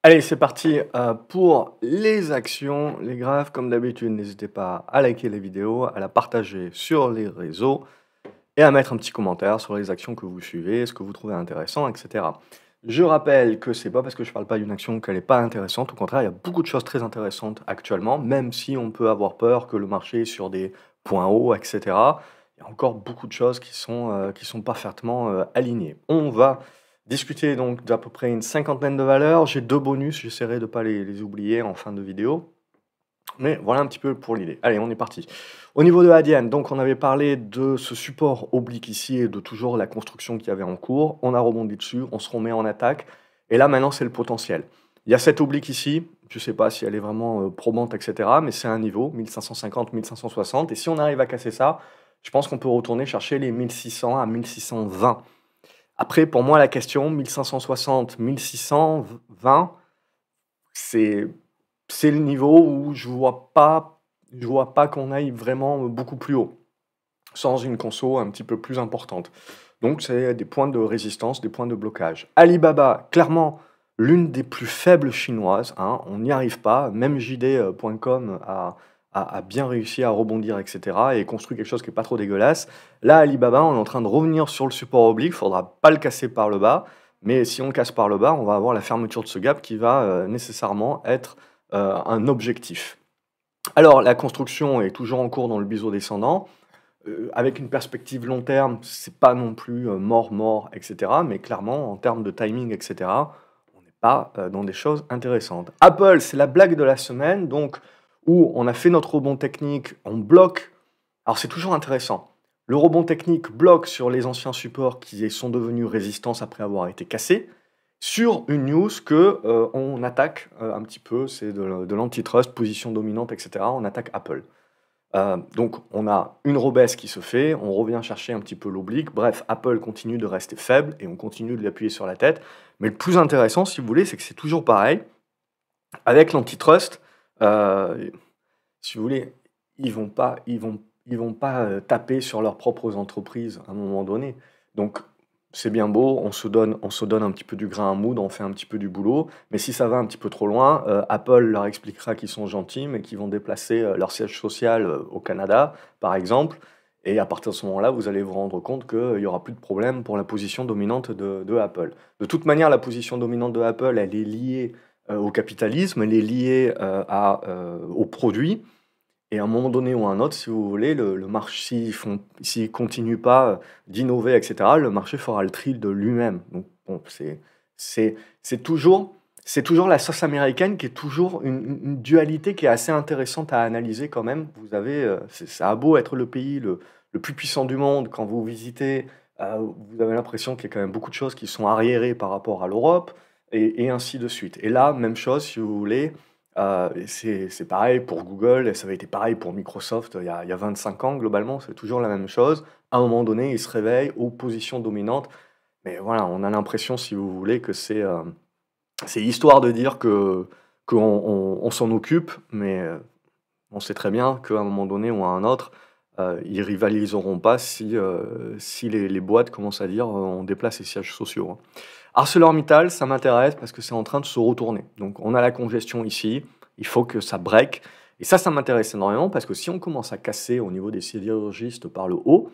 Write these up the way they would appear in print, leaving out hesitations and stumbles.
Allez, c'est parti pour les actions, les graphes. Comme d'habitude, n'hésitez pas à liker les vidéos, à la partager sur les réseaux et à mettre un petit commentaire sur les actions que vous suivez, ce que vous trouvez intéressant, etc. Je rappelle que c'est pas parce que je parle pas d'une action qu'elle n'est pas intéressante. Au contraire, il y a beaucoup de choses très intéressantes actuellement, même si on peut avoir peur que le marché est sur des points hauts, etc. Il y a encore beaucoup de choses qui sont parfaitement alignées. On va discuter donc d'à peu près une cinquantaine de valeurs. J'ai 2 bonus, j'essaierai de ne pas les oublier en fin de vidéo. Mais voilà un petit peu pour l'idée. Allez, on est parti. Au niveau de Adyen, donc on avait parlé de ce support oblique ici et de toujours la construction qu'il y avait en cours. On a rebondi dessus, on se remet en attaque. Et là, maintenant, c'est le potentiel. Il y a cette oblique ici. Je ne sais pas si elle est vraiment probante, etc. Mais c'est un niveau, 1550, 1560. Et si on arrive à casser ça, je pense qu'on peut retourner chercher les 1600 à 1620. Après, pour moi, la question 1560, 1620, c'est c'est le niveau où je vois pas qu'on aille vraiment beaucoup plus haut, sans une conso un petit peu plus importante. Donc c'est des points de résistance, des points de blocage. Alibaba, clairement l'une des plus faibles chinoises, hein, on n'y arrive pas. Même JD.com a bien réussi à rebondir, etc. et construit quelque chose qui est pas trop dégueulasse. Là, Alibaba, on est en train de revenir sur le support oblique, faudra pas le casser par le bas. Mais si on le casse par le bas, on va avoir la fermeture de ce gap qui va nécessairement être un objectif. Alors, la construction est toujours en cours dans le biseau descendant. Avec une perspective long terme, c'est pas non plus mort, etc. Mais clairement, en termes de timing, etc., on n'est pas dans des choses intéressantes. Apple, c'est la blague de la semaine, donc où on a fait notre rebond technique, on bloque. Alors, c'est toujours intéressant. Le rebond technique bloque sur les anciens supports qui sont devenus résistance après avoir été cassés, sur une news que on attaque un petit peu, c'est de l'antitrust, position dominante, etc. On attaque Apple. Donc on a une rebaisse qui se fait, on revient chercher un petit peu l'oblique. Bref, Apple continue de rester faible et on continue de l'appuyer sur la tête. Mais le plus intéressant, si vous voulez, c'est que c'est toujours pareil. Avec l'antitrust, si vous voulez, ils vont pas taper sur leurs propres entreprises à un moment donné. Donc c'est bien beau, on se donne un petit peu du grain à moudre, on fait un petit peu du boulot, mais si ça va un petit peu trop loin, Apple leur expliquera qu'ils sont gentils, mais qu'ils vont déplacer leur siège social au Canada, par exemple, et à partir de ce moment-là, vous allez vous rendre compte qu'il n'y aura plus de problème pour la position dominante de Apple. De toute manière, la position dominante de Apple, elle est liée au capitalisme, elle est liée aux produits, et à un moment donné ou à un autre, si vous voulez, le marché, s'ils ne continuent pas d'innover, etc., le marché fera le tri de lui-même. Donc, bon, c'est, c'est toujours, c'est toujours la sauce américaine qui est toujours une dualité qui est assez intéressante à analyser quand même. Vous avez, ça a beau être le pays le plus puissant du monde, quand vous visitez, vous avez l'impression qu'il y a quand même beaucoup de choses qui sont arriérées par rapport à l'Europe, et ainsi de suite. Et là, même chose, si vous voulez. C'est pareil pour Google, et ça avait été pareil pour Microsoft il y a 25 ans, globalement, c'est toujours la même chose. À un moment donné, ils se réveillent aux positions dominantes. Mais voilà, on a l'impression, si vous voulez, que c'est histoire de dire qu'on s'en occupe, mais on sait très bien qu'à un moment donné ou à un autre, ils rivaliseront pas si les boîtes commencent à dire on déplace les sièges sociaux, hein. ArcelorMittal, ça m'intéresse parce que c'est en train de se retourner. Donc on a la congestion ici, il faut que ça break. Et ça m'intéresse énormément parce que si on commence à casser au niveau des sidérurgistes par le haut,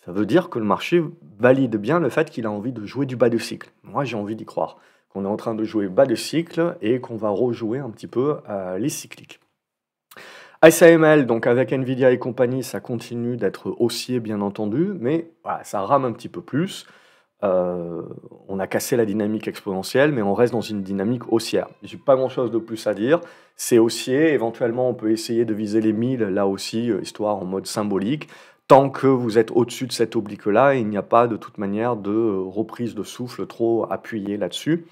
ça veut dire que le marché valide bien le fait qu'il a envie de jouer du bas de cycle. Moi, j'ai envie d'y croire. Qu'on est en train de jouer bas de cycle et qu'on va rejouer un petit peu les cycliques. ASML, donc avec Nvidia et compagnie, ça continue d'être haussier, bien entendu, mais voilà, ça rame un petit peu plus. On a cassé la dynamique exponentielle, mais on reste dans une dynamique haussière. J'ai pas grand-chose de plus à dire. C'est haussier. Éventuellement, on peut essayer de viser les 1000, là aussi, histoire en mode symbolique. Tant que vous êtes au-dessus de cette oblique-là, il n'y a pas de toute manière de reprise de souffle trop appuyée là-dessus.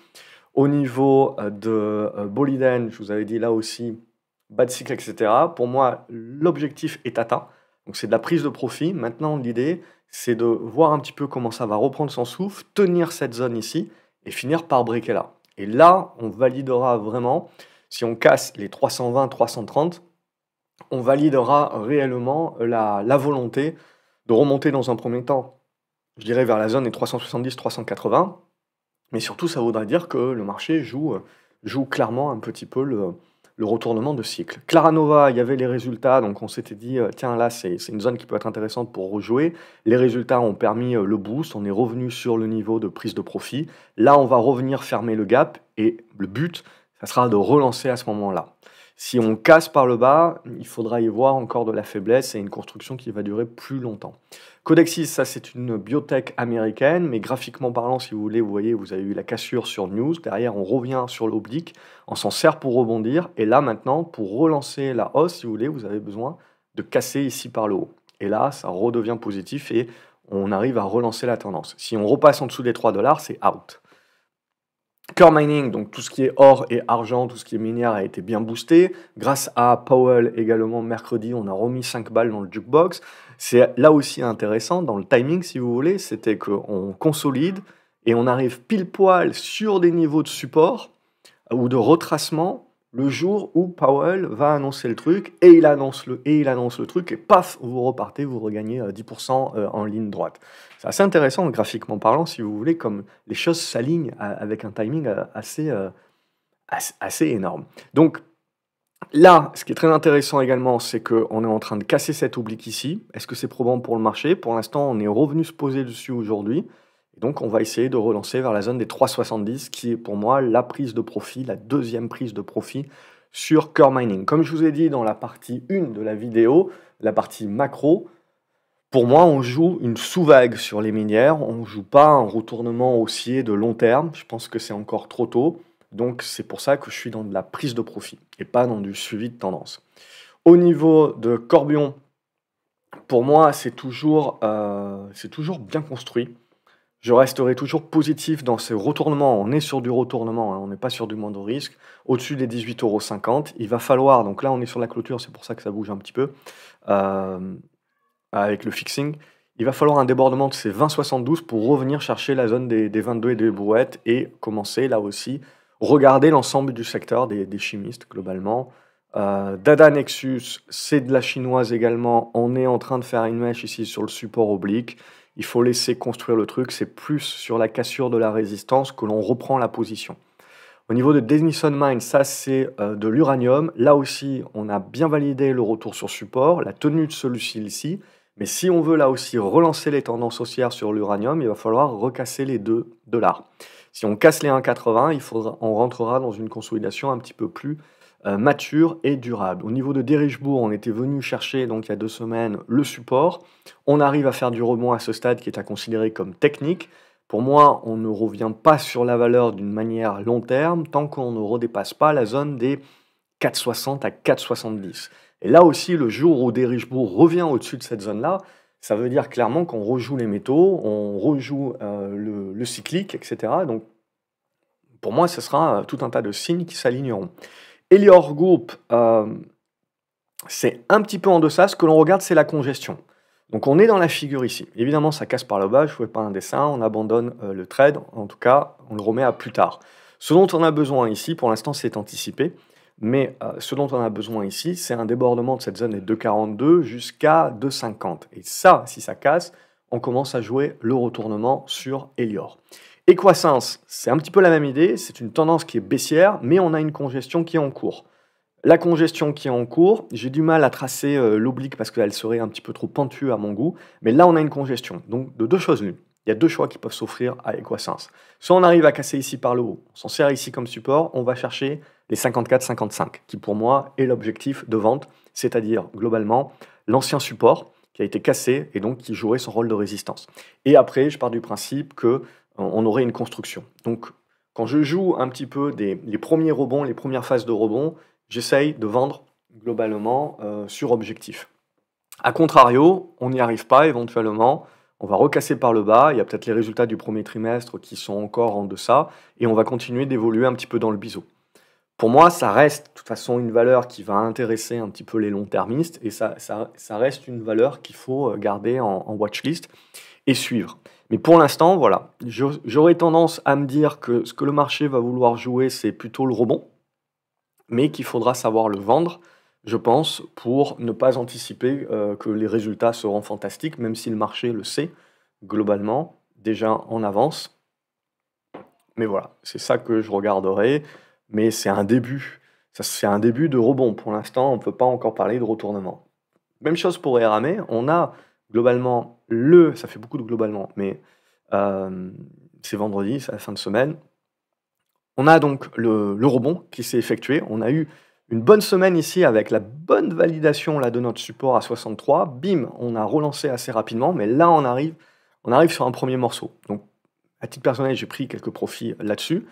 Au niveau de Boliden, je vous avais dit là aussi, bas de cycle, etc. Pour moi, l'objectif est atteint. Donc c'est de la prise de profit. Maintenant, l'idée, c'est de voir un petit peu comment ça va reprendre son souffle, tenir cette zone ici et finir par breaker là. Et là, on validera vraiment, si on casse les 320, 330, on validera réellement la volonté de remonter dans un premier temps, je dirais vers la zone des 370, 380. Mais surtout, ça voudrait dire que le marché joue joue clairement un petit peu le retournement de cycle. Claranova, il y avait les résultats, donc on s'était dit, tiens là c'est une zone qui peut être intéressante pour rejouer. Les résultats ont permis le boost, on est revenu sur le niveau de prise de profit. Là on va revenir fermer le gap et le but, ça sera de relancer à ce moment-là. Si on casse par le bas, il faudra y voir encore de la faiblesse et une construction qui va durer plus longtemps. Codexis, ça c'est une biotech américaine, mais graphiquement parlant, si vous voulez, vous voyez, vous avez eu la cassure sur News. Derrière, on revient sur l'oblique, on s'en sert pour rebondir. Et là, maintenant, pour relancer la hausse, si vous voulez, vous avez besoin de casser ici par le haut. Et là, ça redevient positif et on arrive à relancer la tendance. Si on repasse en dessous des 3 $, c'est out. Core mining, donc tout ce qui est or et argent, tout ce qui est minière a été bien boosté. Grâce à Powell également, mercredi, on a remis 5 balles dans le jukebox. C'est là aussi intéressant dans le timing, si vous voulez, c'était qu'on consolide et on arrive pile poil sur des niveaux de support ou de retracement le jour où Powell va annoncer le truc et il annonce le truc et paf, vous repartez, vous regagnez 10% en ligne droite. C'est assez intéressant graphiquement parlant, si vous voulez, comme les choses s'alignent avec un timing assez énorme. Donc là, ce qui est très intéressant également, c'est qu'on est en train de casser cet oblique ici. Est-ce que c'est probant pour le marché? Pour l'instant, on est revenu se poser dessus aujourd'hui. Et donc, on va essayer de relancer vers la zone des 3,70, qui est pour moi la prise de profit, la deuxième prise de profit sur Core Mining. Comme je vous ai dit dans la partie 1 de la vidéo, la partie macro, pour moi, on joue une sous-vague sur les minières. On ne joue pas un retournement haussier de long terme. Je pense que c'est encore trop tôt. Donc, c'est pour ça que je suis dans de la prise de profit et pas dans du suivi de tendance. Au niveau de Corbion, pour moi, c'est toujours bien construit. Je resterai toujours positif dans ces retournements. On est sur du retournement, hein, on n'est pas sur du moindre risque. Au-dessus des 18,50 €, il va falloir, donc là on est sur la clôture, c'est pour ça que ça bouge un petit peu, avec le fixing. Il va falloir un débordement de ces 20,72 pour revenir chercher la zone des 22 et des brouettes et commencer là aussi, regarder l'ensemble du secteur des chimistes globalement. Dada Nexus, c'est de la chinoise également. On est en train de faire une mèche ici sur le support oblique. Il faut laisser construire le truc. C'est plus sur la cassure de la résistance que l'on reprend la position. Au niveau de Denison Mine, ça c'est de l'uranium. Là aussi, on a bien validé le retour sur support, la tenue de celui-ci ici. Mais si on veut là aussi relancer les tendances haussières sur l'uranium, il va falloir recasser les 2 $. Si on casse les 1,80, on rentrera dans une consolidation un petit peu plus mature et durable. Au niveau de Derichebourg, on était venu chercher donc il y a 2 semaines le support. On arrive à faire du rebond à ce stade qui est à considérer comme technique. Pour moi, on ne revient pas sur la valeur d'une manière long terme tant qu'on ne redépasse pas la zone des 4,60 à 4,70. Et là aussi, le jour où Derichebourg revient au-dessus de cette zone-là, ça veut dire clairement qu'on rejoue les métaux, on rejoue le cyclique, etc. Donc, pour moi, ce sera tout un tas de signes qui s'aligneront. Elior Group, c'est un petit peu en deçà. Ce que l'on regarde, c'est la congestion. Donc, on est dans la figure ici. Évidemment, ça casse par le bas. Je ne fais pas un dessin. On abandonne le trade. En tout cas, on le remet à plus tard. Ce dont on a besoin ici, pour l'instant, c'est anticipé. Mais ce dont on a besoin ici, c'est un débordement de cette zone des 2,42 jusqu'à 2,50. Et ça, si ça casse, on commence à jouer le retournement sur Elior. Equasens, c'est un petit peu la même idée. C'est une tendance qui est baissière, mais on a une congestion qui est en cours. La congestion qui est en cours, j'ai du mal à tracer l'oblique parce qu'elle serait un petit peu trop pentue à mon goût. Mais là, on a une congestion. Donc, de deux choses l'une. Il y a deux choix qui peuvent s'offrir à Equasens. Soit on arrive à casser ici par le haut, on s'en sert ici comme support, on va chercher les 54-55, qui pour moi est l'objectif de vente, c'est-à-dire globalement l'ancien support qui a été cassé et donc qui jouerait son rôle de résistance. Et après, je pars du principe qu'on aurait une construction. Donc, quand je joue un petit peu les premiers rebonds, les premières phases de rebond, j'essaye de vendre globalement sur objectif. A contrario, on n'y arrive pas éventuellement, on va recasser par le bas, il y a peut-être les résultats du premier trimestre qui sont encore en deçà, et on va continuer d'évoluer un petit peu dans le biseau. Pour moi, ça reste de toute façon une valeur qui va intéresser un petit peu les long-termistes, et ça reste une valeur qu'il faut garder en watchlist et suivre. Mais pour l'instant, voilà, j'aurais tendance à me dire que ce que le marché va vouloir jouer, c'est plutôt le rebond, mais qu'il faudra savoir le vendre, je pense, pour ne pas anticiper que les résultats seront fantastiques, même si le marché le sait, globalement, déjà en avance. Mais voilà, c'est ça que je regarderai. mais c'est un début. Ça, c'est un début de rebond. Pour l'instant, on ne peut pas encore parler de retournement. Même chose pour Eramé, on a globalement ça fait beaucoup de globalement, mais c'est vendredi, c'est la fin de semaine. On a donc le rebond qui s'est effectué. On a eu une bonne semaine ici avec la bonne validation là, de notre support à 63. Bim, on a relancé assez rapidement, mais là on arrive sur un premier morceau. Donc à titre personnel, j'ai pris quelques profits là-dessus.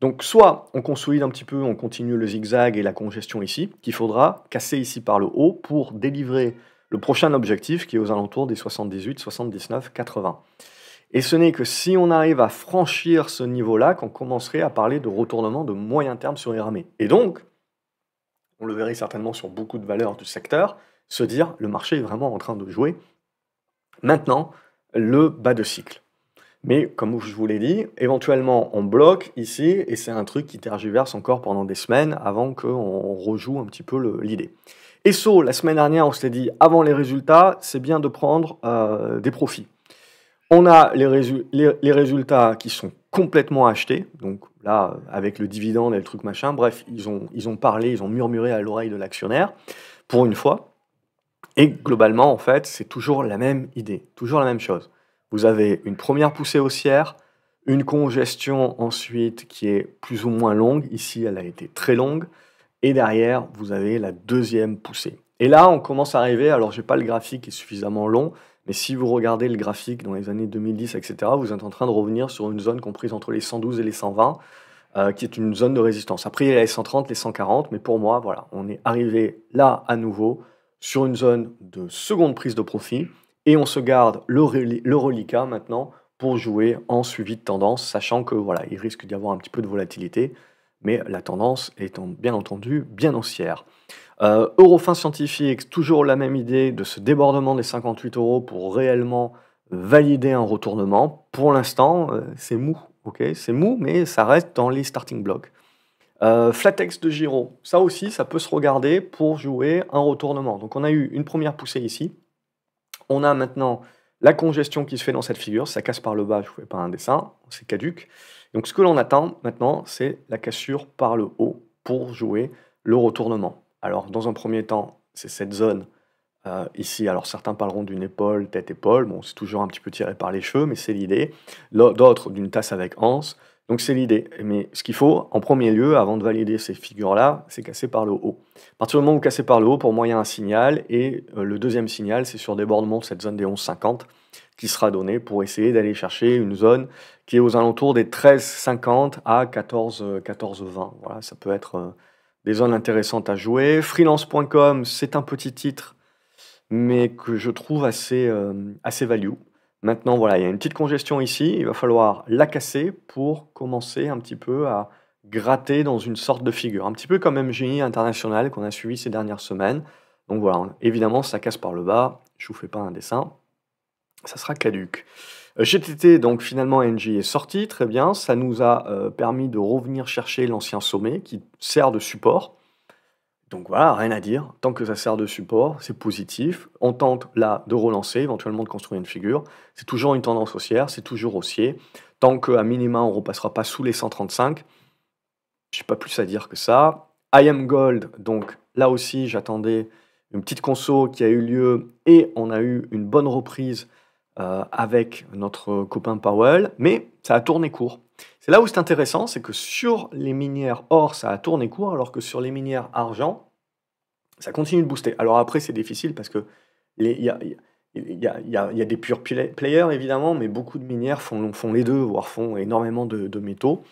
Donc soit on consolide un petit peu, on continue le zigzag et la congestion ici, qu'il faudra casser ici par le haut pour délivrer le prochain objectif qui est aux alentours des 78, 79, 80. Et ce n'est que si on arrive à franchir ce niveau-là qu'on commencerait à parler de retournement de moyen terme sur Eramé. Et donc, on le verrait certainement sur beaucoup de valeurs du secteur, se dire le marché est vraiment en train de jouer maintenant le bas de cycle. Mais comme je vous l'ai dit, éventuellement on bloque ici et c'est un truc qui tergiverse encore pendant des semaines avant qu'on rejoue un petit peu l'idée. ESSO, la semaine dernière, on s'était dit avant les résultats, c'est bien de prendre des profits. On a les résultats qui sont complètement achetés, donc là, avec le dividende et le truc machin, bref, ils ont parlé, ils ont murmuré à l'oreille de l'actionnaire, pour une fois. Et globalement, en fait, c'est toujours la même idée, toujours la même chose. Vous avez une première poussée haussière, une congestion ensuite qui est plus ou moins longue. Ici, elle a été très longue. Et derrière, vous avez la deuxième poussée. Et là, on commence à arriver, alors j'ai pas le graphique qui est suffisamment long, mais si vous regardez le graphique dans les années 2010, etc., vous êtes en train de revenir sur une zone comprise entre les 112 et les 120, qui est une zone de résistance. Après, il y a les 130, les 140, mais pour moi, voilà, on est arrivé là à nouveau sur une zone de seconde prise de profit, et on se garde le reliquat maintenant pour jouer en suivi de tendance, sachant que voilà, il risque d'y avoir un petit peu de volatilité, mais la tendance étant bien entendu bien haussière. Eurofin Scientifique, toujours la même idée de ce débordement des 58 € pour réellement valider un retournement. Pour l'instant, c'est mou, ok, c'est mou, mais ça reste dans les starting blocks. Flatex de Giro, ça aussi, ça peut se regarder pour jouer un retournement. Donc on a eu une première poussée ici. On a maintenant la congestion qui se fait dans cette figure. Ça casse par le bas, je ne vous fais pas un dessin, c'est caduc. Donc ce que l'on attend maintenant, c'est la cassure par le haut pour jouer le retournement. Alors, dans un premier temps, c'est cette zone ici. Alors, certains parleront d'une épaule, tête-épaule. Bon, c'est toujours un petit peu tiré par les cheveux, mais c'est l'idée. D'autres d'une tasse avec anse. Donc, c'est l'idée. Mais ce qu'il faut, en premier lieu, avant de valider ces figures-là, c'est casser par le haut. À partir du moment où vous cassez par le haut, pour moi, il y a un signal. Et le deuxième signal, c'est sur débordement de cette zone des 11,50 qui sera donné pour essayer d'aller chercher une zone qui est aux alentours des 13,50 à 14,20. Voilà, ça peut être des zones intéressantes à jouer. Freelance.com, c'est un petit titre, mais que je trouve assez value. Maintenant, voilà, il y a une petite congestion ici. Il va falloir la casser pour commencer un petit peu à gratter dans une sorte de figure. Un petit peu comme MGI International qu'on a suivi ces dernières semaines. Donc voilà, évidemment, ça casse par le bas. Je ne vous fais pas un dessin. Ça sera caduc. GTT, donc finalement NJ est sorti, très bien, ça nous a permis de revenir chercher l'ancien sommet qui sert de support. Donc voilà, rien à dire, tant que ça sert de support, c'est positif. On tente là de relancer, éventuellement de construire une figure. C'est toujours une tendance haussière, c'est toujours haussier. Tant qu'à minima on ne repassera pas sous les 135, je n'ai pas plus à dire que ça. IM Gold, donc là aussi j'attendais une petite conso qui a eu lieu et on a eu une bonne reprise avec notre copain Powell, mais ça a tourné court. C'est là où c'est intéressant, c'est que sur les minières or, ça a tourné court, alors que sur les minières argent, ça continue de booster. Alors après, c'est difficile parce que il y a des pure players, évidemment, mais beaucoup de minières font les deux, voire font énormément de métaux.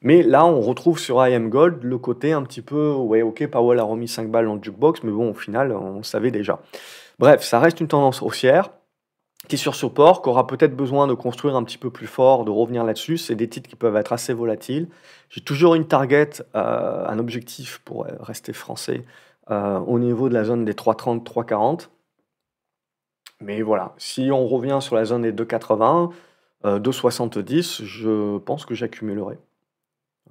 Mais là, on retrouve sur IM Gold le côté un petit peu, ouais, ok, Powell a remis 5 balles dans le jukebox, mais bon, au final, on le savait déjà. Bref, ça reste une tendance haussière qui est sur support, qui aura peut-être besoin de construire un petit peu plus fort, de revenir là-dessus. C'est des titres qui peuvent être assez volatiles. J'ai toujours une target, un objectif pour rester français, au niveau de la zone des 3,30, 3,40. Mais voilà, si on revient sur la zone des 2,80, 2,70, je pense que j'accumulerai.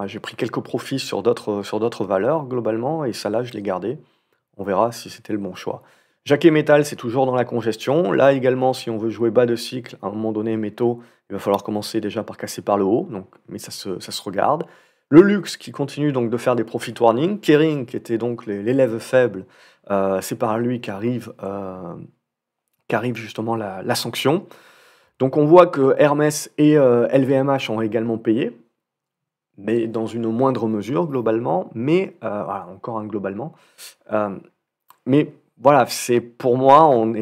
J'ai pris quelques profits sur d'autres valeurs globalement, et ça là, je l'ai gardé. On verra si c'était le bon choix. Jacquet Metal, c'est toujours dans la congestion. Là également, si on veut jouer bas de cycle, à un moment donné, métaux, il va falloir commencer déjà par casser par le haut, donc, mais ça se regarde. Le luxe qui continue donc de faire des profit warning. Kering, qui était donc l'élève faible, c'est par lui qu'arrive justement la sanction. Donc on voit que Hermès et LVMH ont également payé, mais dans une moindre mesure globalement, mais voilà, encore un globalement. Hem, mais voilà, c'est pour moi, on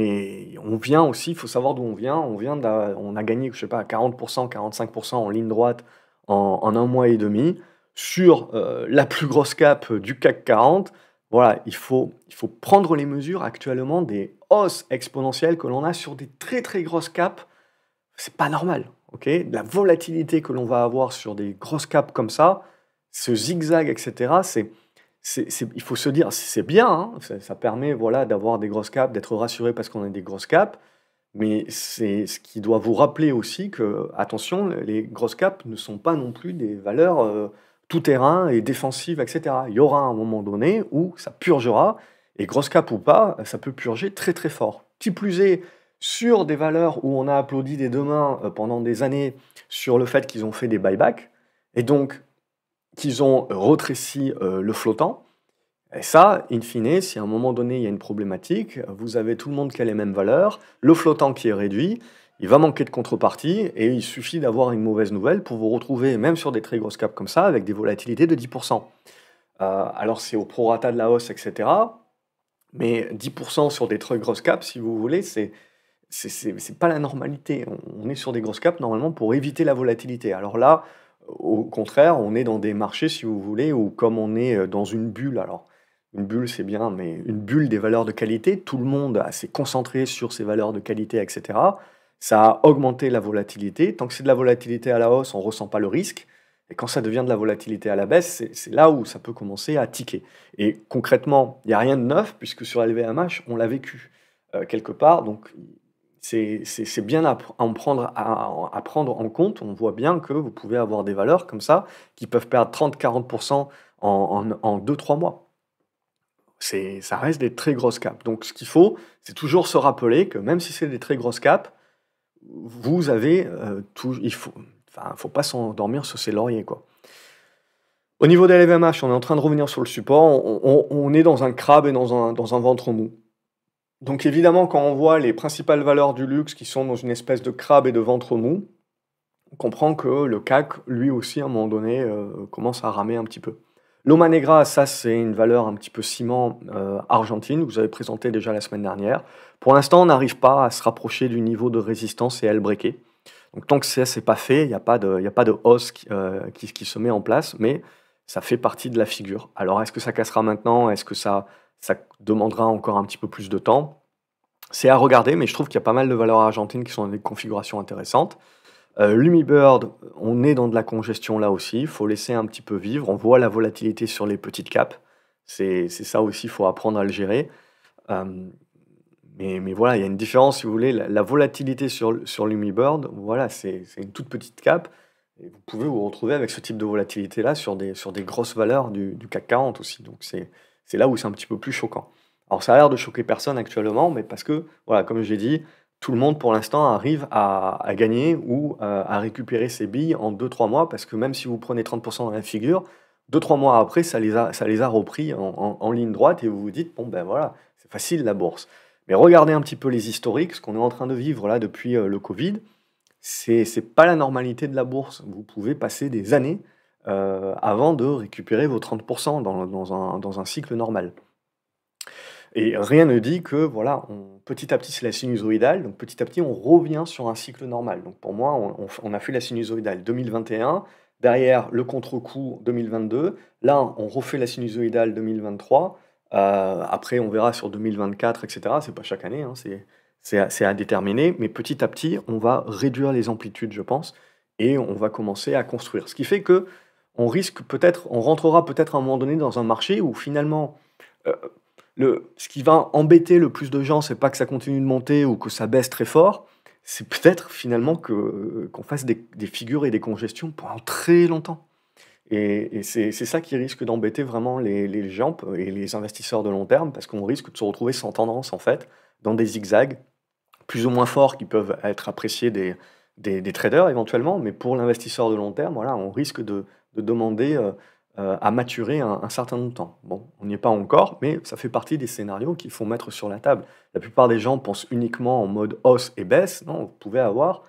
vient aussi, il faut savoir d'où on vient. On a gagné, je sais pas, 40 45 en ligne droite en 1 mois et demi sur, la plus grosse cape du CAC 40. Voilà, il faut prendre les mesures actuellement des hausses exponentielles que l'on a sur des très, très grosses capes. C'est pas normal, OK? La volatilité que l'on va avoir sur des grosses capes comme ça, ce zigzag et cetera, il faut se dire, c'est bien, hein, ça permet, voilà, d'avoir des grosses capes, d'être rassuré parce qu'on a des grosses capes, mais c'est ce qui doit vous rappeler aussi que, attention, les grosses capes ne sont pas non plus des valeurs, tout terrain et défensives et cetera. Il y aura un moment donné où ça purgera et grosse cap ou pas, ça peut purger très, très fort. Qui plus est, sur des valeurs où on a applaudi des 2 mains, pendant des années sur le fait qu'ils ont fait des buybacks et donc qu'ils ont rétréci, le flottant et ça, in fine, si à un moment donné, il y a une problématique, vous avez tout le monde qui a les mêmes valeurs, le flottant qui est réduit, il va manquer de contrepartie et il suffit d'avoir une mauvaise nouvelle pour vous retrouver, même sur des très grosses caps comme ça, avec des volatilités de 10. Alors c'est au prorata de la hausse et cetera, mais 10 sur des très grosses caps, si vous voulez, c'est pas la normalité. On est sur des grosses caps normalement pour éviter la volatilité. Alors là, au contraire, on est dans des marchés, si vous voulez, où comme on est, dans une bulle, alors une bulle, c'est bien, mais une bulle des valeurs de qualité, tout le monde s'est concentré sur ces valeurs de qualité et cetera. Ça a augmenté la volatilité. Tant que c'est de la volatilité à la hausse, on ressent pas le risque et quand ça devient de la volatilité à la baisse, c'est là où ça peut commencer à tiquer et concrètement, il y a rien de neuf puisque sur LVMH, on l'a vécu, quelque part donc c'est bien à prendre en compte. On voit bien que vous pouvez avoir des valeurs comme ça qui peuvent perdre 30-40 en 2-3 mois. Ça reste des très grosses capes. Donc ce qu'il faut, c'est toujours se rappeler que même si c'est des très grosses capes, vous avez, faut pas s'endormir sur ses lauriers, quoi. Au niveau des LVMH, on est en train de revenir sur le support, on est dans un crabe et dans un ventre mou. Donc évidemment, quand on voit les principales valeurs du luxe qui sont dans une espèce de crabe et de ventre mou, on comprend que le CAC, lui aussi, à un moment donné, commence à ramer un petit peu. Loma Negra, ça, c'est une valeur un petit peu ciment, argentine, que vous avez présenté déjà la semaine dernière. Pour l'instant, on n'arrive pas à se rapprocher du niveau de résistance et à le breaker. Donc tant que ça, c'est pas fait, il y a pas de hausse qui se met en place, mais ça fait partie de la figure. Alors est-ce que ça cassera maintenant? Est-ce que ça demandera encore un petit peu plus de temps? C'est à regarder, mais je trouve qu'il y a pas mal de valeurs argentines qui sont dans des configurations intéressantes. Lumibird, on est dans de la congestion là aussi, il faut laisser un petit peu vivre. On voit la volatilité sur les petites capes. C'est ça aussi, il faut apprendre à le gérer. Hem, mais voilà, il y a une différence si vous voulez, la volatilité sur Lumibird, voilà, c'est une toute petite cape et vous pouvez vous retrouver avec ce type de volatilité-là sur des grosses valeurs du CAC 40 aussi. Donc c'est là où c'est un petit peu plus choquant. Alors ça a l'air de choquer personne actuellement, mais parce que, voilà, comme j'ai dit, tout le monde pour l'instant arrive à gagner ou, à récupérer ses billes en 2-3 mois parce que même si vous prenez 30 dans la figure, 2-3 mois après ça les a repris en ligne droite et vous vous dites: «Bon ben voilà, c'est facile la bourse». Mais regardez un petit peu les historiques, ce qu'on est en train de vivre là depuis, le covid, c'est pas la normalité de la bourse. Vous pouvez passer des années, avant de récupérer vos 30 dans un cycle normal. Et rien ne dit que voilà, petit à petit, c'est la sinusoïdale, donc petit à petit, on revient sur un cycle normal. Donc pour moi, on a fait la sinusoïdale 2021, derrière le contre-coup 2022, là, on refait la sinusoïdale 2023, après on verra sur 2024 et cetera. C'est pas chaque année, hein, c'est à déterminer, mais petit à petit, on va réduire les amplitudes, je pense et on va commencer à construire. Ce qui fait que on rentrera peut-être à un moment donné dans un marché où finalement, heu ce qui va embêter le plus de gens, c'est pas que ça continue de monter ou que ça baisse très fort, c'est peut-être finalement qu'on fasse des figures et des congestions pendant très longtemps et c'est ça qui risque d'embêter vraiment les gens et les investisseurs de long terme parce qu'on risque de se retrouver sans tendance, en fait, dans des zigzags plus ou moins forts qui peuvent être appréciés des traders éventuellement, mais pour l'investisseur de long terme, voilà, on risque de demander à maturer un certain nombre de temps. Bon, on n'y est pas encore, mais ça fait partie des scénarios qu'il faut mettre sur la table. La plupart des gens pensent uniquement en mode hausse et baisse. Non, vous pouvez avoir,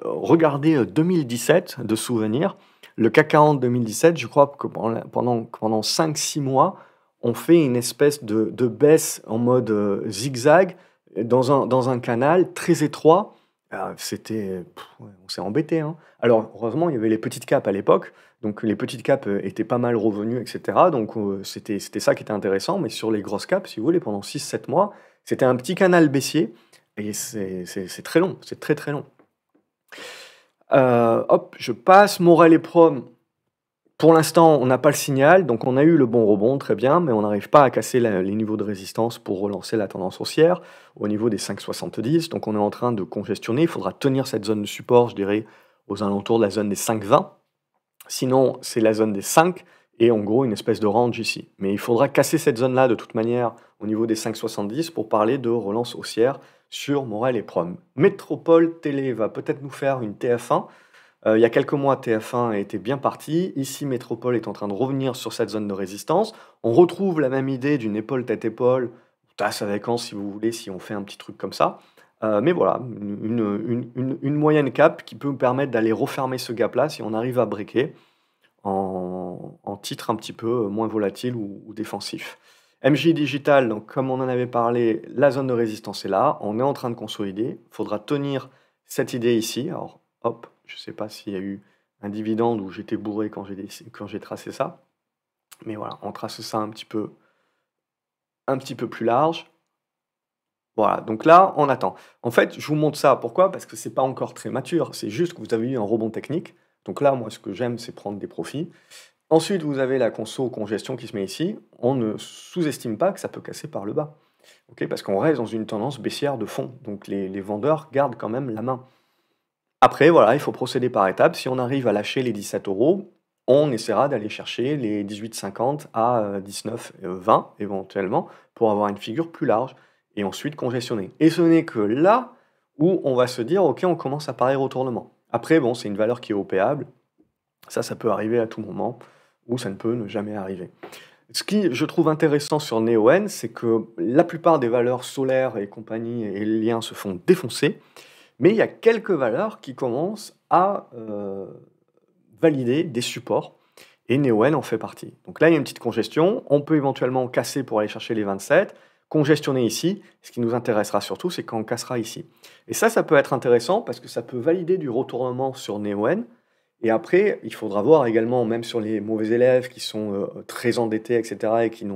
regardez 2017 de souvenirs. Le CAC 40 2017, je crois que pendant 5-6 mois, on fait une espèce de baisse en mode zigzag dans un canal très étroit. C'était, ouais, on s'est embêté, hein. Alors, heureusement, il y avait les petites capes à l'époque, donc les petites capes étaient pas mal revenues, etc. Donc, c'était ça qui était intéressant. Mais sur les grosses capes, si vous voulez, pendant 6-7 mois, c'était un petit canal baissier et c'est très long, c'est très très long. Hop, je passe Morel et Prom. Pour l'instant, on n'a pas le signal, donc on a eu le bon rebond, très bien, mais on n'arrive pas à casser les niveaux de résistance pour relancer la tendance haussière au niveau des 5,70. Donc on est en train de congestionner. Il faudra tenir cette zone de support, je dirais, aux alentours de la zone des 5,20. Sinon, c'est la zone des 5 et en gros une espèce de range ici. Mais il faudra casser cette zone-là de toute manière au niveau des 5,70 pour parler de relance haussière sur Morel et Prom. Métropole Télé va peut-être nous faire une TF1. Il y a quelques mois, TF1 était bien parti. Ici, Métropole est en train de revenir sur cette zone de résistance. On retrouve la même idée d'une épaule tête-épaule, tasse avec an si vous voulez, si on fait un petit truc comme ça. Mais voilà, une moyenne cap qui peut nous permettre d'aller refermer ce gap-là si on arrive à breaker en titre un petit peu moins volatile ou défensif. MJ Digital, donc comme on en avait parlé, la zone de résistance est là. On est en train de consolider. Il faudra tenir cette idée ici. Alors, hop, je ne sais pas s'il y a eu un dividende ou j'étais bourré quand j'ai tracé ça. Mais voilà, on trace ça un petit peu plus large. Voilà, donc là, on attend. En fait, je vous montre ça. Pourquoi? Parce que c'est pas encore très mature. C'est juste que vous avez eu un rebond technique. Donc là, moi, ce que j'aime, c'est prendre des profits. Ensuite, vous avez la congestion qui se met ici. On ne sous-estime pas que ça peut casser par le bas. Ok, parce qu'on reste dans une tendance baissière de fond. Donc les vendeurs gardent quand même la main. Après, voilà, il faut procéder par étapes. Si on arrive à lâcher les 17 euros, on essaiera d'aller chercher les 18,50 à 19,20 éventuellement pour avoir une figure plus large et ensuite congestionner. Et ce n'est que là où on va se dire, ok, on commence à parier retournement. Après, bon, c'est une valeur qui est opéable. Ça peut arriver à tout moment ou ça ne peut ne jamais arriver. Ce qui, je trouve intéressant sur Neoen, c'est que la plupart des valeurs solaires et compagnie et liens se font défoncer. Mais il y a quelques valeurs qui commencent à valider des supports, et Neoen en fait partie. Donc là, il y a une petite congestion, on peut éventuellement casser pour aller chercher les 27, congestionner ici. Ce qui nous intéressera surtout, c'est quand on cassera ici. Et ça peut être intéressant parce que ça peut valider du retournement sur Neoen. Et après, il faudra voir également, même sur les mauvais élèves qui sont très endettés, etc., et qui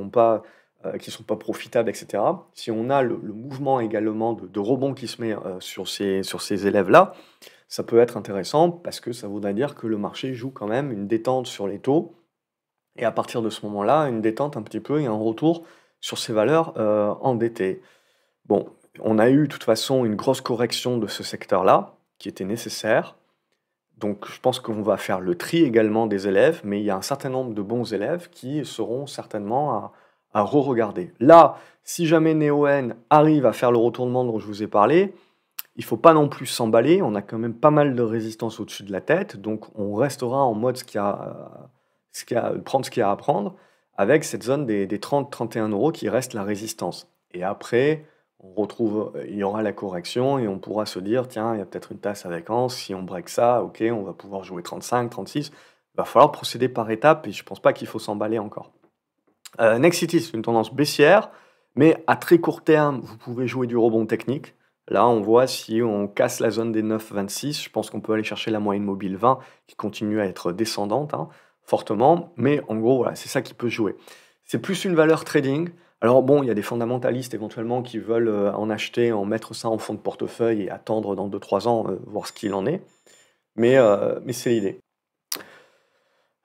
sont pas profitables, etc. Si on a le mouvement également de rebond qui se met sur ces élèves-là, ça peut être intéressant parce que ça voudrait dire que le marché joue quand même une détente sur les taux. Et à partir de ce moment-là, une détente un petit peu et un retour sur ces valeurs endettées. Bon, on a eu de toute façon une grosse correction de ce secteur-là qui était nécessaire. Donc je pense qu'on va faire le tri également des élèves, mais il y a un certain nombre de bons élèves qui seront certainement à re-regarder. Là, si jamais Neoen arrive à faire le retournement dont je vous ai parlé, il ne faut pas non plus s'emballer, on a quand même pas mal de résistance au-dessus de la tête, donc on restera en mode prendre ce qu'il y a à prendre, avec cette zone des 30-31 euros qui reste la résistance. Et après, il y aura la correction et on pourra se dire, tiens, il y a peut-être une tasse avec Hans, si on break ça, ok, on va pouvoir jouer 35, 36. Il va falloir procéder par étapes et je ne pense pas qu'il faut s'emballer encore. Nexity, c'est une tendance baissière, mais à très court terme, vous pouvez jouer du rebond technique. Là, on voit si on casse la zone des 9,26, je pense qu'on peut aller chercher la moyenne mobile 20 qui continue à être descendante fortement, mais en gros, voilà, c'est ça qui peut jouer. C'est plus une valeur trading. Alors bon, il y a des fondamentalistes éventuellement qui veulent en acheter, en mettre ça en fond de portefeuille et attendre dans 2-3 ans, voir ce qu'il en est. Mais c'est l'idée.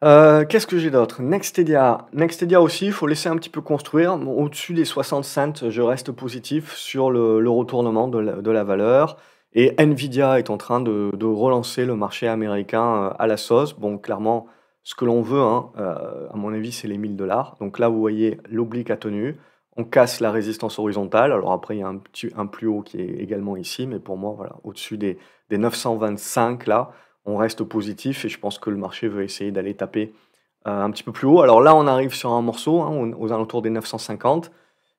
Qu'est-ce que j'ai d'autre? Nextedia. Nextedia aussi, il faut laisser un petit peu construire. Bon, au-dessus des 60 cents, je reste positif sur le retournement de la valeur. Et Nvidia est en train de relancer le marché américain à la sauce. Bon, clairement, ce que l'on veut, à mon avis, c'est les 1000 dollars. Donc là, vous voyez, l'oblique a tenu. On casse la résistance horizontale. Alors après, il y a un plus haut qui est également ici. Mais pour moi, voilà, au-dessus des 925, là, on reste positif et je pense que le marché veut essayer d'aller taper, un petit peu plus haut. Alors là, on arrive sur un morceau, hein, aux alentours des 950,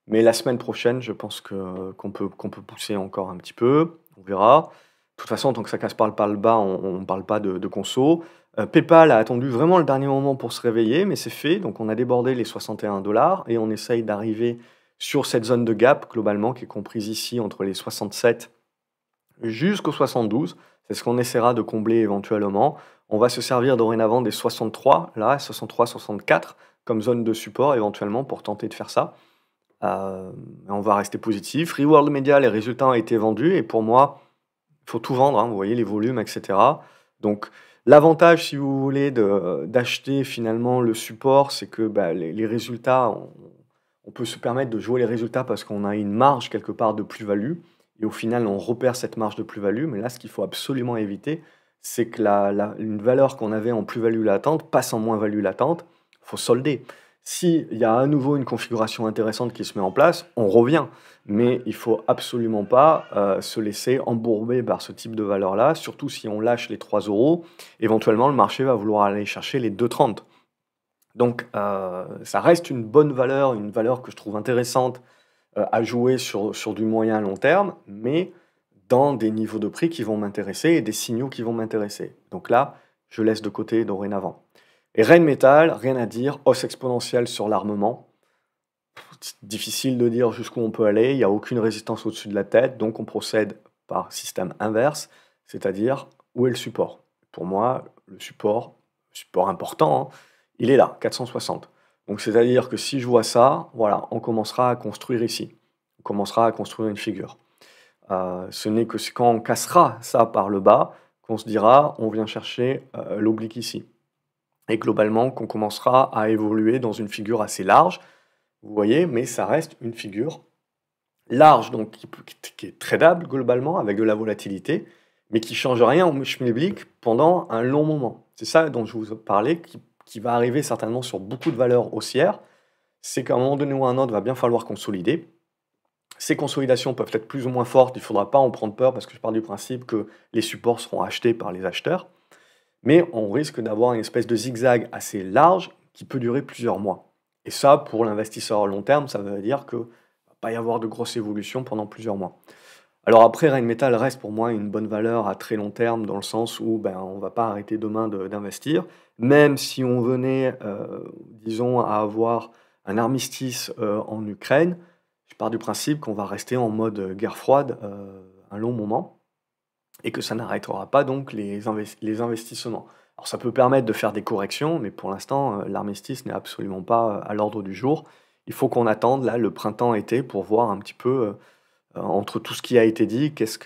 mais la semaine prochaine, je pense que qu'on peut pousser encore un petit peu, on verra. De toute façon, tant que ça casse pas le bas, on parle pas de conso. PayPal a attendu vraiment le dernier moment pour se réveiller, mais c'est fait. Donc on a débordé les 61 et on essaye d'arriver sur cette zone de gap globalement qui est comprise ici entre les 67 jusqu'aux 72. C'est ce qu'on essaiera de combler éventuellement. On va se servir dorénavant des 63, là, 63-64 comme zone de support éventuellement pour tenter de faire ça. On va rester positif. Reworld Media, les résultats ont été vendus et pour moi, il faut tout vendre, hein, vous voyez les volumes, et cetera. Donc l'avantage, si vous voulez, d'acheter finalement le support, c'est que, bah, les résultats, on peut se permettre de jouer les résultats parce qu'on a une marge quelque part de plus-value et au final, on repère cette marge de plus-value. Mais là, ce qu'il faut absolument éviter, c'est que une valeur qu'on avait en plus-value latente passe en moins-value latente. Il faut solder. S'il y a à nouveau une configuration intéressante qui se met en place, on revient. Mais il faut absolument pas se laisser embourber par ce type de valeur-là, surtout si on lâche les 3 euros. Éventuellement, le marché va vouloir aller chercher les 2,30. Donc, ça reste une valeur que je trouve intéressante à jouer sur du moyen à long terme, mais dans des niveaux de prix qui vont m'intéresser et des signaux qui vont m'intéresser. Donc là, je laisse de côté dorénavant. Et Rheinmetall, rien à dire, hausse exponentielle sur l'armement. C'est difficile de dire jusqu'où on peut aller, il n'y a aucune résistance au-dessus de la tête, donc on procède par système inverse, c'est-à-dire où est le support. Pour moi, le support important, hein, il est là, 460. Donc c'est-à-dire que si je vois ça, voilà, on commencera à construire ici. On commencera à construire une figure. Ce n'est que quand on cassera ça par le bas qu'on se dira, on vient chercher l'oblique ici. Et globalement, qu'on commencera à évoluer dans une figure assez large, vous voyez, mais ça reste une figure large, donc qui est tradable globalement, avec de la volatilité, mais qui ne change rien au schmilblick pendant un long moment. C'est ça dont je vous parlais, qui va arriver certainement sur beaucoup de valeurs haussières, c'est qu'à un moment donné ou à un autre, il va bien falloir consolider. Ces consolidations peuvent être plus ou moins fortes, il ne faudra pas en prendre peur, parce que je pars du principe que les supports seront achetés par les acheteurs, mais on risque d'avoir une espèce de zigzag assez large qui peut durer plusieurs mois. Et ça, pour l'investisseur à long terme, ça veut dire qu'il ne va pas y avoir de grosses évolutions pendant plusieurs mois. Alors après, Rheinmetall reste pour moi une bonne valeur à très long terme, dans le sens où on ne va pas arrêter demain d'investir, même si on venait, disons, à avoir un armistice en Ukraine, je pars du principe qu'on va rester en mode guerre froide un long moment et que ça n'arrêtera pas donc les investissements. Alors ça peut permettre de faire des corrections, mais pour l'instant, l'armistice n'est absolument pas à l'ordre du jour. Il faut qu'on attende là le printemps-été pour voir un petit peu entre tout ce qui a été dit, qu'est-ce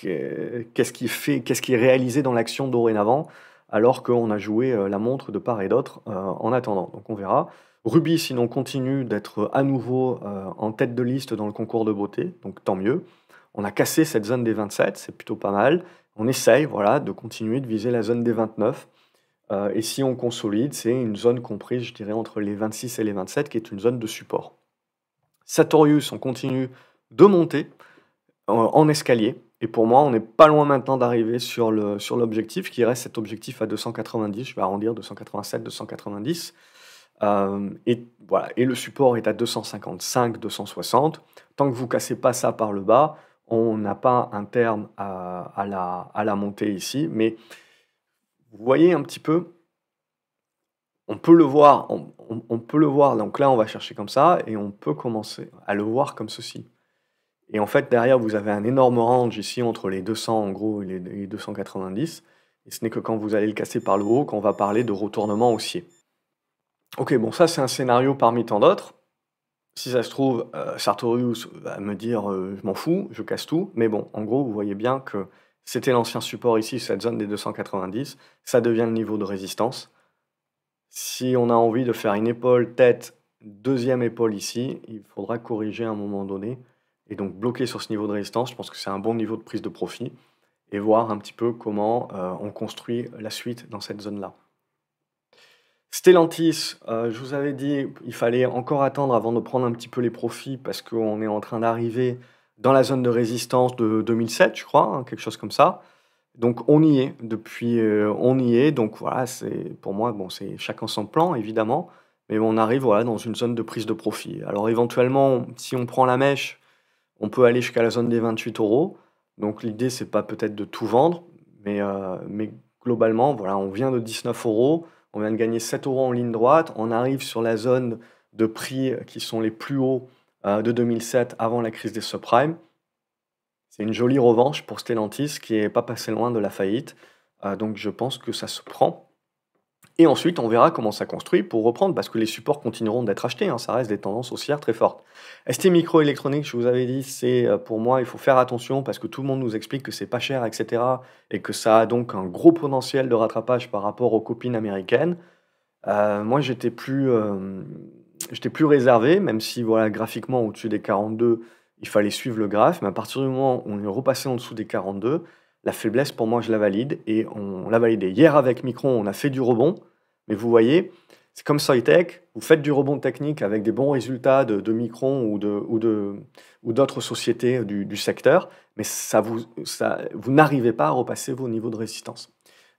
qui est réalisé dans l'action dorénavant, alors qu'on a joué la montre de part et d'autre en attendant. Donc on verra. Ruby, sinon, continue d'être à nouveau en tête de liste dans le concours de beauté, donc tant mieux. On a cassé cette zone des 27, c'est plutôt pas mal. On essaye, voilà, de continuer de viser la zone des 29. Et si on consolide, c'est une zone comprise, je dirais, entre les 26 et les 27, qui est une zone de support. Sartorius, on continue de monter en escalier. Et pour moi, on n'est pas loin maintenant d'arriver sur l'objectif, qui reste cet objectif à 290, je vais arrondir 287, 290. Et voilà, et le support est à 255, 260. Tant que vous ne cassez pas ça par le bas, on n'a pas un terme à la montée ici. Mais vous voyez un petit peu, on peut le voir, on peut le voir. Donc là, on va chercher comme ça et on peut commencer à le voir comme ceci. Et en fait, derrière, vous avez un énorme range ici entre les 200 en gros et les 290. Et ce n'est que quand vous allez le casser par le haut qu'on va parler de retournement haussier. Ok, bon, ça c'est un scénario parmi tant d'autres. Si ça se trouve, Sartorius va me dire je m'en fous, je casse tout. Mais bon, en gros, vous voyez bien que c'était l'ancien support ici, cette zone des 290. Ça devient le niveau de résistance. Si on a envie de faire une épaule tête, deuxième épaule ici, il faudra corriger à un moment donné. Et donc bloquer sur ce niveau de résistance, je pense que c'est un bon niveau de prise de profit. Et voir un petit peu comment on construit la suite dans cette zone-là. Stellantis, je vous avais dit, il fallait encore attendre avant de prendre un petit peu les profits parce qu'on est en train d'arriver dans la zone de résistance de 2007, je crois, hein, quelque chose comme ça. Donc on y est, depuis, on y est, donc voilà, c'est pour moi, bon, c'est chacun son plan évidemment, mais on arrive, voilà, dans une zone de prise de profit. Alors éventuellement, si on prend la mèche, on peut aller jusqu'à la zone des 28 €. Donc l'idée, c'est pas peut-être de tout vendre, mais globalement, voilà, on vient de 19 €, on vient de gagner 7 € en ligne droite, on arrive sur la zone de prix qui sont les plus hauts, de 2007 avant la crise des subprimes. C'est une jolie revanche pour Stellantis qui est pas passé loin de la faillite, donc je pense que ça se prend et ensuite on verra comment ça construit pour reprendre parce que les supports continueront d'être achetés, hein, ça reste des tendances haussières très fortes. STMicroelectronics, je vous avais dit, c'est, pour moi, il faut faire attention parce que tout le monde nous explique que c'est pas cher et cetera et que ça a donc un gros potentiel de rattrapage par rapport aux copines américaines. Moi j'étais plus réservé, même si voilà, graphiquement au-dessus des 42, il fallait suivre le graphe, mais à partir du moment où on est repassé en dessous des 42, la faiblesse pour moi je la valide et on l'a validée. Hier avec Micron, on a fait du rebond, mais vous voyez, c'est comme Soitec, vous faites du rebond technique avec des bons résultats de Micron ou d'autres sociétés du secteur, mais vous n'arrivez pas à repasser vos niveaux de résistance.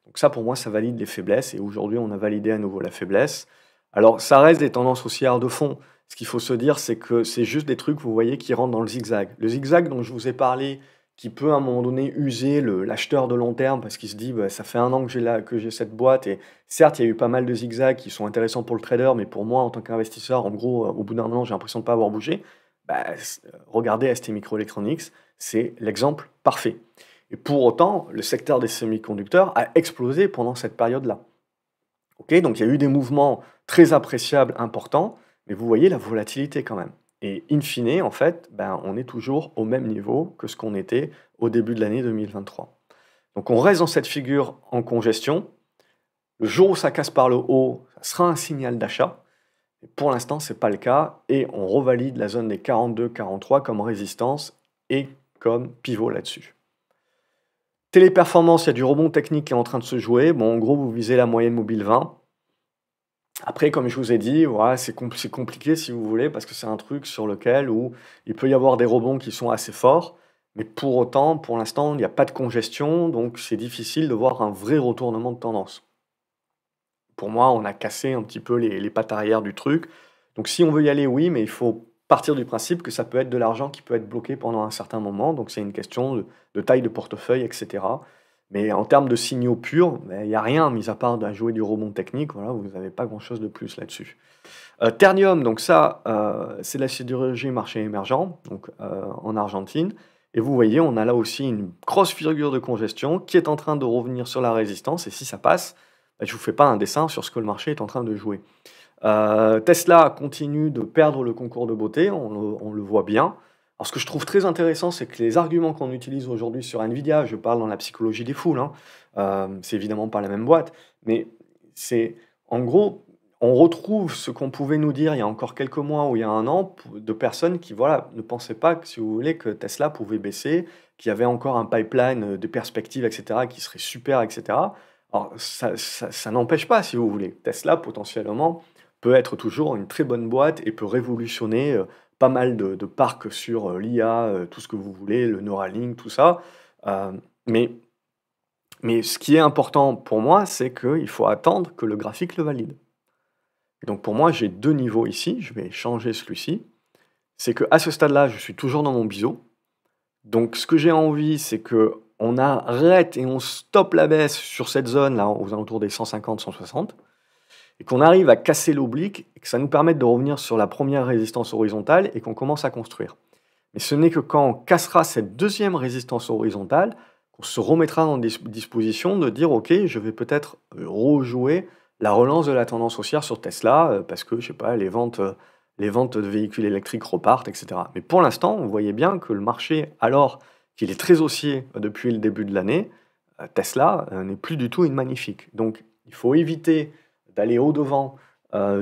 Donc ça, pour moi, ça valide les faiblesses. Et aujourd'hui, on a validé à nouveau la faiblesse. Alors, ça reste des tendances haussières de fond. Ce qu'il faut se dire, c'est que c'est juste des trucs, vous voyez, qui rentrent dans le zigzag. Le zigzag dont je vous ai parlé, qui peut à un moment donné user l'acheteur de long terme parce qu'il se dit, bah, ça fait un an que j'ai cette boîte. Et certes, il y a eu pas mal de zigzags qui sont intéressants pour le trader, mais pour moi, en tant qu'investisseur, en gros, au bout d'un an, j'ai l'impression de ne pas avoir bougé. Bah, regardez ST Microelectronics, c'est l'exemple parfait. Et pour autant, le secteur des semi-conducteurs a explosé pendant cette période-là. Ok, donc il y a eu des mouvements très appréciables, importants, mais vous voyez la volatilité quand même. Et in fine, en fait, ben, on est toujours au même niveau que ce qu'on était au début de l'année 2023. Donc on reste dans cette figure en congestion. Le jour où ça casse par le haut, ça sera un signal d'achat. Pour l'instant, ce n'est pas le cas et on revalide la zone des 42-43 comme résistance et comme pivot là-dessus. Téléperformance, il y a du rebond technique qui est en train de se jouer. Bon, en gros, vous visez la moyenne mobile 20. Après, comme je vous ai dit, voilà, c'est compliqué si vous voulez, parce que c'est un truc sur lequel où il peut y avoir des rebonds qui sont assez forts, mais pour autant, pour l'instant, il n'y a pas de congestion, donc c'est difficile de voir un vrai retournement de tendance. Pour moi, on a cassé un petit peu les pattes arrière du truc. Donc si on veut y aller, oui, mais il faut partir du principe que ça peut être de l'argent qui peut être bloqué pendant un certain moment. Donc c'est une question de taille de portefeuille, etc. Mais en termes de signaux purs, ben, il n'y a rien, mis à part de jouer du rebond technique. Voilà, vous n'avez pas grand-chose de plus là-dessus. Ternium, donc ça, c'est la sidérurgie marché émergent, donc en Argentine. Et vous voyez, on a là aussi une grosse figure de congestion qui est en train de revenir sur la résistance. Et si ça passe, ben, je ne vous fais pas un dessin sur ce que le marché est en train de jouer. Tesla continue de perdre le concours de beauté, on le voit bien. Alors ce que je trouve très intéressant, c'est que les arguments qu'on utilise aujourd'hui sur Nvidia, je parle dans la psychologie des foules, hein, c'est évidemment pas la même boîte, mais c'est en gros, on retrouve ce qu'on pouvait nous dire il y a encore quelques mois ou il y a un an, de personnes qui voilà, ne pensaient pas que, si vous voulez, que Tesla pouvait baisser, qu'il y avait encore un pipeline de perspectives, etc., qui serait super, etc. Alors ça n'empêche pas, si vous voulez. Tesla, potentiellement, peut être toujours une très bonne boîte et peut révolutionner pas mal de parcs sur l'IA, tout ce que vous voulez, le Neuralink, tout ça. Euh, mais, mais ce qui est important pour moi, c'est qu'il faut attendre que le graphique le valide. Et donc pour moi, j'ai deux niveaux ici. Je vais changer celui-ci. C'est qu'à ce stade-là, je suis toujours dans mon biseau. Donc ce que j'ai envie, c'est que on arrête et on stoppe la baisse sur cette zone-là, aux alentours des 150-160. Et qu'on arrive à casser l'oblique et que ça nous permette de revenir sur la première résistance horizontale et qu'on commence à construire. Mais ce n'est que quand on cassera cette deuxième résistance horizontale qu'on se remettra dans des dispositions de dire ok, je vais peut-être rejouer la relance de la tendance haussière sur Tesla parce que je sais pas, les ventes de véhicules électriques repartent, etc. Mais pour l'instant, vous voyez bien que le marché, alors qu'il est très haussier depuis le début de l'année, Tesla n'est plus du tout une magnifique. Donc il faut éviter d'aller au-devant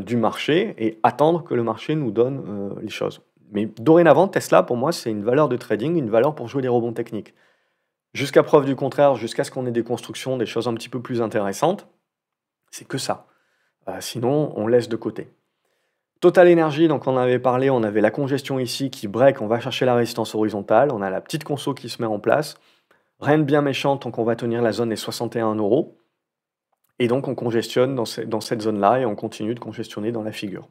du marché et attendre que le marché nous donne les choses. Mais dorénavant, Tesla, pour moi, c'est une valeur de trading, une valeur pour jouer des rebonds techniques. Jusqu'à preuve du contraire, jusqu'à ce qu'on ait des constructions, des choses un petit peu plus intéressantes, c'est que ça. Sinon, on laisse de côté. Total Energy, donc on en avait parlé, on avait la congestion ici qui break, on va chercher la résistance horizontale, on a la petite conso qui se met en place. Rien de bien méchant tant qu'on va tenir la zone des 61 € et donc on congestionne dans cette zone-là et on continue de congestionner dans la figure.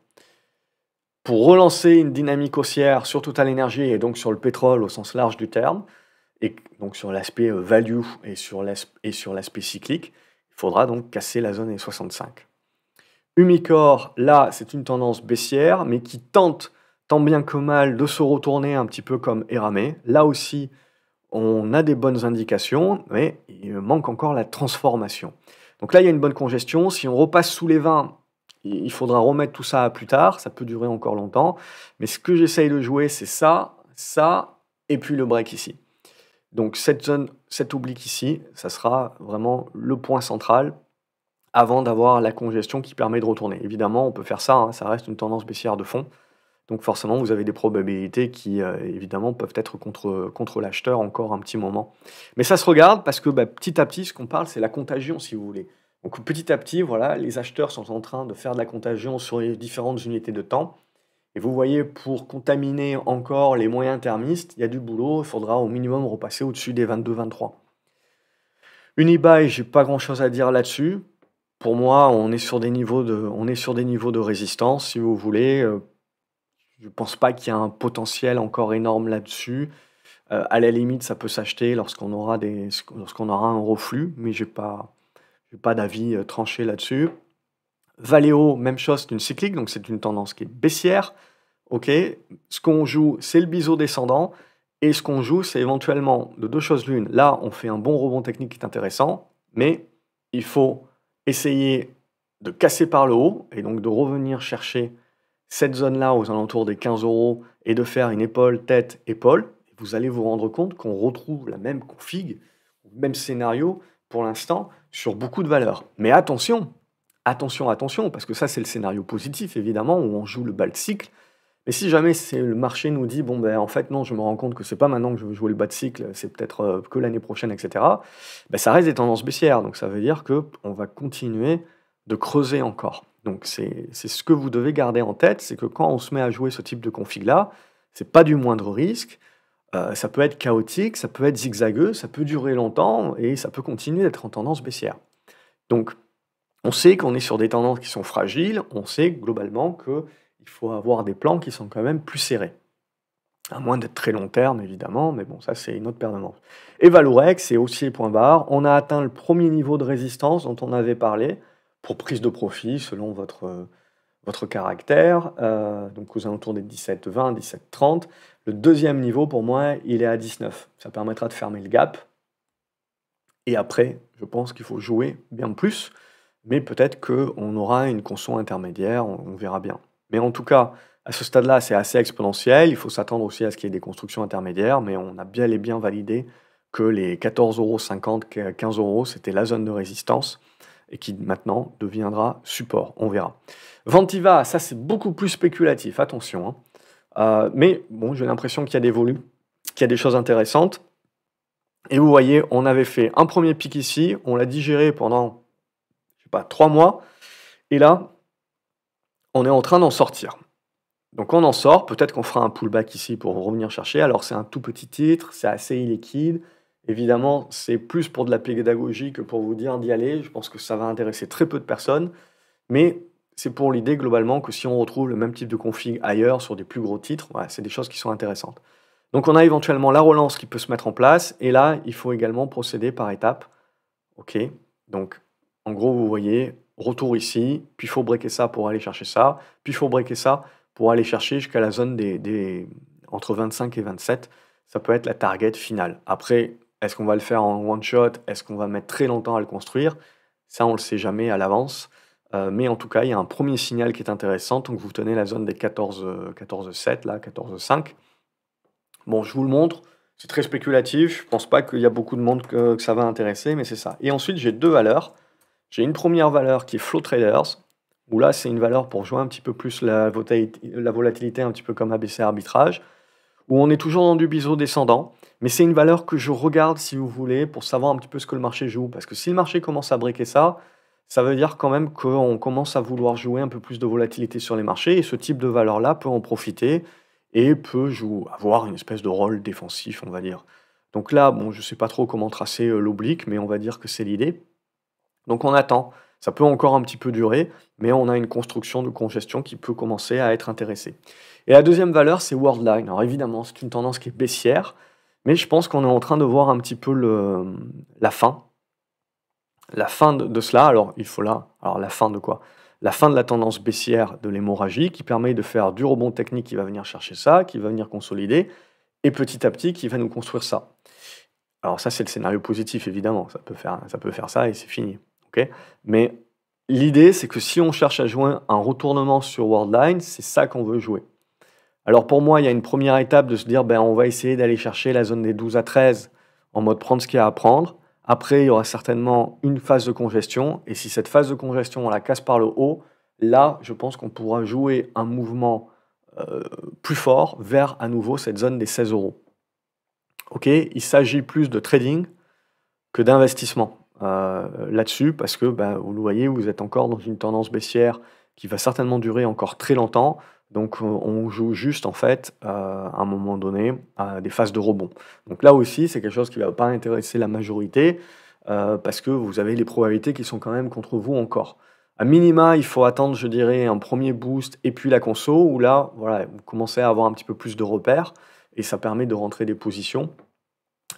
Pour relancer une dynamique haussière sur Total Energy et donc sur le pétrole au sens large du terme, et donc sur l'aspect value et sur l'aspect cyclique, il faudra donc casser la zone des 65. Umicore, là, c'est une tendance baissière, mais qui tente tant bien que mal de se retourner un petit peu comme Eramé. Là aussi, on a des bonnes indications, mais il manque encore la transformation. Donc là, il y a une bonne congestion. Si on repasse sous les 20, il faudra remettre tout ça à plus tard. Ça peut durer encore longtemps. Mais ce que j'essaye de jouer, c'est ça, et puis le break ici. Donc cette zone, cet oblique ici, ça sera vraiment le point central avant d'avoir la congestion qui permet de retourner. Évidemment, on peut faire ça, hein, ça reste une tendance baissière de fond. Donc forcément, vous avez des probabilités qui, évidemment, peuvent être contre l'acheteur encore un petit moment. Mais ça se regarde parce que petit à petit, ce qu'on parle, c'est la contagion, si vous voulez. Donc petit à petit, voilà, les acheteurs sont en train de faire de la contagion sur les différentes unités de temps. Et vous voyez, pour contaminer encore les moyens termistes, il y a du boulot, il faudra au minimum repasser au-dessus des 22-23. Unibail, j'ai pas grand-chose à dire là-dessus. Pour moi, on est sur des niveaux de résistance, si vous voulez. Je ne pense pas qu'il y a un potentiel encore énorme là-dessus. À la limite, ça peut s'acheter lorsqu'on aura un reflux, mais j'ai pas d'avis tranché là-dessus. Valeo, même chose, c'est une cyclique, donc c'est une tendance qui est baissière. Ok, ce qu'on joue, c'est le biseau descendant, et ce qu'on joue, c'est éventuellement de deux choses l'une. Là, on fait un bon rebond technique qui est intéressant, mais il faut essayer de casser par le haut, et donc de revenir chercher cette zone-là aux alentours des 15 € et de faire une épaule, tête, épaule. Vous allez vous rendre compte qu'on retrouve la même config, le même scénario pour l'instant sur beaucoup de valeurs. Mais attention, attention, attention, parce que ça c'est le scénario positif évidemment, où on joue le bas de cycle. Mais si jamais le marché nous dit, bon ben en fait non, je me rends compte que c'est pas maintenant que je veux jouer le bas de cycle, c'est peut-être que l'année prochaine, etc., ben, ça reste des tendances baissières. Donc ça veut dire qu'on va continuer de creuser encore. Donc c'est ce que vous devez garder en tête, c'est que quand on se met à jouer ce type de config-là, c'est pas du moindre risque, ça peut être chaotique, ça peut être zigzagueux, ça peut durer longtemps et ça peut continuer d'être en tendance baissière. Donc on sait qu'on est sur des tendances qui sont fragiles, on sait globalement qu'il faut avoir des plans qui sont quand même plus serrés. À moins d'être très long terme, évidemment, mais bon, ça c'est une autre paire de manches. Et Valorex, c'est aussi point barre. On a atteint le premier niveau de résistance dont on avait parlé, pour prise de profit selon votre caractère, donc aux alentours des 17,20, 17,30. Le deuxième niveau, pour moi, il est à 19. Ça permettra de fermer le gap. Et après, je pense qu'il faut jouer bien plus, mais peut-être qu'on aura une conso intermédiaire, on verra bien. Mais en tout cas, à ce stade-là, c'est assez exponentiel. Il faut s'attendre aussi à ce qu'il y ait des constructions intermédiaires, mais on a bien et bien validé que les 14,50 €, 15 €, c'était la zone de résistance et qui maintenant deviendra support. On verra. Ventiva, ça c'est beaucoup plus spéculatif, attention. Hein. Mais bon, j'ai l'impression qu'il y a des volumes, qu'il y a des choses intéressantes. Et vous voyez, on avait fait un premier pic ici, on l'a digéré pendant, je sais pas, 3 mois. Et là, on est en train d'en sortir. Donc on en sort, peut-être qu'on fera un pullback ici pour revenir chercher. Alors c'est un tout petit titre, c'est assez illiquide. Évidemment, c'est plus pour de la pédagogie que pour vous dire d'y aller. Je pense que ça va intéresser très peu de personnes. Mais c'est pour l'idée globalement que si on retrouve le même type de config ailleurs sur des plus gros titres, ouais, c'est des choses qui sont intéressantes. Donc on a éventuellement la relance qui peut se mettre en place. Et là, il faut également procéder par étapes. Ok, donc en gros, vous voyez, retour ici, puis il faut breaker ça pour aller chercher ça, puis il faut breaker ça pour aller chercher jusqu'à la zone entre 25 et 27. Ça peut être la target finale. Après, est-ce qu'on va le faire en one shot? Est-ce qu'on va mettre très longtemps à le construire? Ça, on ne le sait jamais à l'avance. Mais en tout cas, il y a un premier signal qui est intéressant. Donc vous tenez la zone des 14,7, là, 14,5. Bon, je vous le montre. C'est très spéculatif. Je ne pense pas qu'il y a beaucoup de monde que ça va intéresser, mais c'est ça. Et ensuite, j'ai deux valeurs. J'ai une première valeur qui est Flow Traders, où là, c'est une valeur pour jouer un petit peu plus la volatilité, un petit peu comme ABC Arbitrage, où on est toujours dans du biseau descendant, mais c'est une valeur que je regarde, si vous voulez, pour savoir un petit peu ce que le marché joue. Parce que si le marché commence à breaker ça, ça veut dire quand même qu'on commence à vouloir jouer un peu plus de volatilité sur les marchés, et ce type de valeur-là peut en profiter et peut avoir une espèce de rôle défensif, on va dire. Donc là, bon, je sais pas trop comment tracer, l'oblique, mais on va dire que c'est l'idée. Donc on attend. Ça peut encore un petit peu durer, mais on a une construction de congestion qui peut commencer à être intéressée. Et la deuxième valeur, c'est Worldline. Alors évidemment, c'est une tendance qui est baissière, mais je pense qu'on est en train de voir un petit peu la fin. La fin de cela. Alors il faut là, alors la fin de quoi? La fin de la tendance baissière de l'hémorragie qui permet de faire du rebond technique qui va venir chercher ça, qui va venir consolider, et petit à petit qui va nous construire ça. Alors ça, c'est le scénario positif, évidemment, ça peut faire ça et c'est fini, OK? Mais l'idée, c'est que si on cherche à jouer un retournement sur Worldline, c'est ça qu'on veut jouer. Alors pour moi, il y a une première étape de se dire, ben, on va essayer d'aller chercher la zone des 12 à 13 en mode prendre ce qu'il y a à prendre. Après, il y aura certainement une phase de congestion et si cette phase de congestion, on la casse par le haut, là, je pense qu'on pourra jouer un mouvement, plus fort vers, à nouveau, cette zone des 16 €. OK? Il s'agit plus de trading que d'investissement, là-dessus parce que, bah, vous le voyez, vous êtes encore dans une tendance baissière qui va certainement durer encore très longtemps. Donc, on joue juste en fait, à un moment donné, à des phases de rebond. Donc là aussi, c'est quelque chose qui ne va pas intéresser la majorité, parce que vous avez les probabilités qui sont quand même contre vous encore. À minima, il faut attendre, je dirais, un premier boost et puis la conso où là, voilà, vous commencez à avoir un petit peu plus de repères et ça permet de rentrer des positions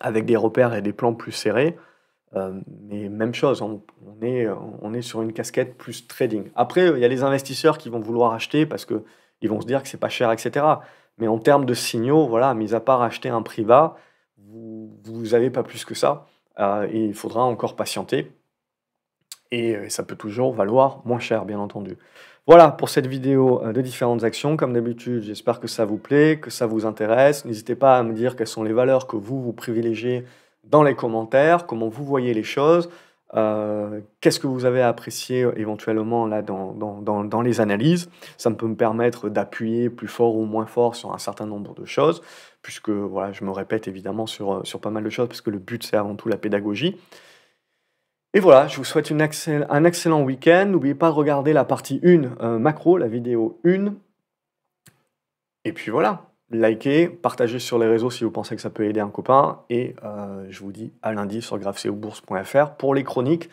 avec des repères et des plans plus serrés. Mais même chose, on est sur une casquette plus trading. Après, il y a les investisseurs qui vont vouloir acheter parce qu'ils vont se dire que c'est pas cher et cetera. Mais en termes de signaux, voilà, mis à part acheter un prix bas, vous avez pas plus que ça, et il faudra encore patienter et ça peut toujours valoir moins cher, bien entendu. Voilà pour cette vidéo, de différentes actions. Comme d'habitude, j'espère que ça vous plaît, que ça vous intéresse. N'hésitez pas à me dire quelles sont les valeurs que vous privilégiez dans les commentaires, comment vous voyez les choses, qu'est-ce que vous avez apprécié, éventuellement là dans les analyses. Ça peut me permettre d'appuyer plus fort ou moins fort sur un certain nombre de choses, puisque voilà, je me répète évidemment sur pas mal de choses, parce que le but, c'est avant tout la pédagogie. Et voilà, je vous souhaite un excellent week-end. N'oubliez pas de regarder la partie 1 macro, la vidéo 1. Et puis voilà, likez, partagez sur les réseaux si vous pensez que ça peut aider un copain. Et je vous dis à lundi sur graphcobourse.fr pour les chroniques.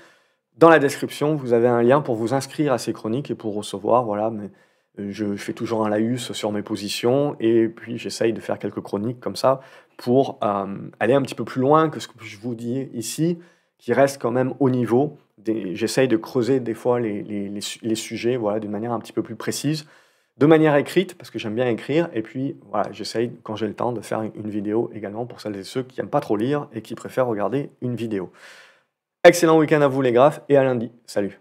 Dans la description, vous avez un lien pour vous inscrire à ces chroniques et pour recevoir. Voilà, mais je fais toujours un laïus sur mes positions et puis j'essaye de faire quelques chroniques comme ça pour aller un petit peu plus loin que ce que je vous dis ici, qui reste quand même au niveau. J'essaye de creuser des fois les sujets, voilà, d'une manière un petit peu plus précise, de manière écrite, parce que j'aime bien écrire, et puis voilà, j'essaye, quand j'ai le temps, de faire une vidéo également pour celles et ceux qui n'aiment pas trop lire et qui préfèrent regarder une vidéo. Excellent week-end à vous les graphes, et à lundi. Salut!